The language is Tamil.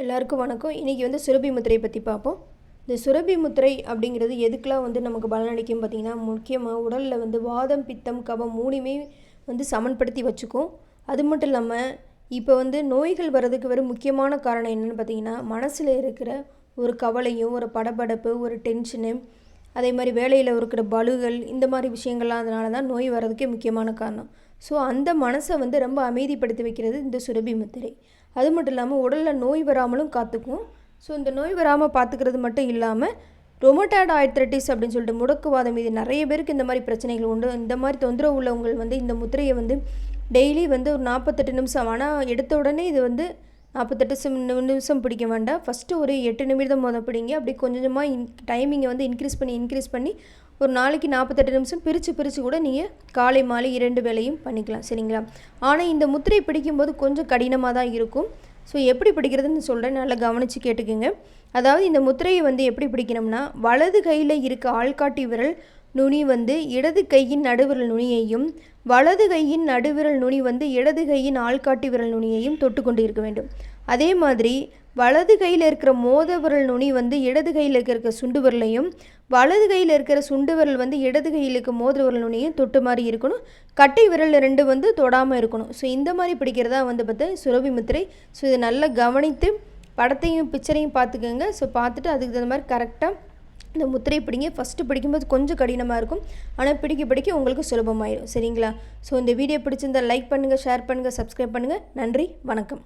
எல்லாருக்கும் வணக்கம். இன்றைக்கி வந்து சுரபி முத்திரையை பற்றி பார்ப்போம். இந்த சுரபி முத்திரை அப்படிங்கிறது எதுக்கெலாம் வந்து நமக்கு பலனளிக்கும் பார்த்திங்கன்னா, முக்கியமாக உடலில் வந்து வாதம், பித்தம், கபம் மூணுமே வந்து சமன்படுத்தி வச்சுக்கும். அது மட்டும் இல்லாமல் இப்போ வந்து நோய்கள் வர்றதுக்கு வர முக்கியமான காரணம் என்னென்னு பார்த்திங்கன்னா, மனசில் இருக்கிற ஒரு கவலையும், ஒரு படபடப்பு, ஒரு டென்ஷனு, அதே மாதிரி வேலையில் இருக்கிற பலுகள், இந்த மாதிரி விஷயங்கள்லாம் அதனால தான் நோய் வர்றதுக்கே முக்கியமான காரணம். ஸோ அந்த மனசை வந்து ரொம்ப அமைதிப்படுத்தி வைக்கிறது இந்த சுரபி முத்திரை. அது மட்டும் இல்லாமல் உடலில் நோய் வராமலும் காத்துக்கும். ஸோ இந்த நோய் வராமல் பார்த்துக்கிறது மட்டும் இல்லாமல் ரொமட்டாய்டு ஆர்த்ரைட்டிஸ் அப்படின்னு சொல்லிட்டு முடக்குவாதம், இது நிறைய பேருக்கு இந்த மாதிரி பிரச்சனைகள் உண்டு. இந்த மாதிரி தொந்தரவு உள்ளவங்க வந்து இந்த முத்திரையை வந்து டெய்லி வந்து ஒரு 48 நிமிஷம், ஆனால் எடுத்த உடனே இது வந்து 48 நிமிஷம் பிடிக்க வேண்டாம். ஃபஸ்ட்டு ஒரு 8 நிமிடம் பிடிங்க. அப்படி கொஞ்சமாக டைமிங்கை வந்து இன்க்ரீஸ் பண்ணி ஒரு நாளைக்கு 48 நிமிஷம் பிரித்து கூட நீங்கள் காலை மாலை 2 வேளையும் பண்ணிக்கலாம், சரிங்களா? ஆனால் இந்த முத்திரை பிடிக்கும்போது கொஞ்சம் கடினமாக தான் இருக்கும். ஸோ எப்படி பிடிக்கிறதுன்னு சொல்கிறேன், நல்லா கவனித்து கேட்டுக்குங்க. அதாவது இந்த முத்திரையை வந்து எப்படி பிடிக்கணும்னா, வலது கையில் இருக்க ஆள்காட்டி விரல் நுனி வந்து இடது கையின் நடுவிரல் நுனியையும், வலது கையின் நடுவிரல் நுனி வந்து இடது கையின் ஆள்காட்டி விரல் நுனியையும் தொட்டு கொண்டு இருக்க வேண்டும். அதே மாதிரி வலது கையில் இருக்கிற மோத விரல் நுனி வந்து இடது கையில் இருக்கிற சுண்டு விரலையும், வலது கையில் இருக்கிற சுண்டு விரல் வந்து இடது கையில் இருக்க மோதிர விரல் நுனியும் தொட்டு மாதிரி இருக்கணும். கட்டை விரல் 2 வந்து தொடாமல் இருக்கணும். ஸோ இந்த மாதிரி பிடிக்கிறதா வந்து பார்த்தா சுரபி முத்திரை. ஸோ இதை நல்லா கவனித்து படத்தையும் பிக்சரையும் பார்த்துக்கோங்க. ஸோ பார்த்துட்டு அதுக்கு தகுந்த மாதிரி கரெக்டாக இந்த முத்திரை பிடிங்க. ஃபஸ்ட்டு பிடிக்கும்போது கொஞ்சம் கடினமாக இருக்கும், ஆனால் பிடிக்க உங்களுக்கு சுலபமாயிடும், சரிங்களா? ஸோ இந்த வீடியோ பிடிச்சிருந்தால் லைக் பண்ணுங்கள், ஷேர் பண்ணுங்கள், சப்ஸ்கிரைப் பண்ணுங்கள். நன்றி, வணக்கம்.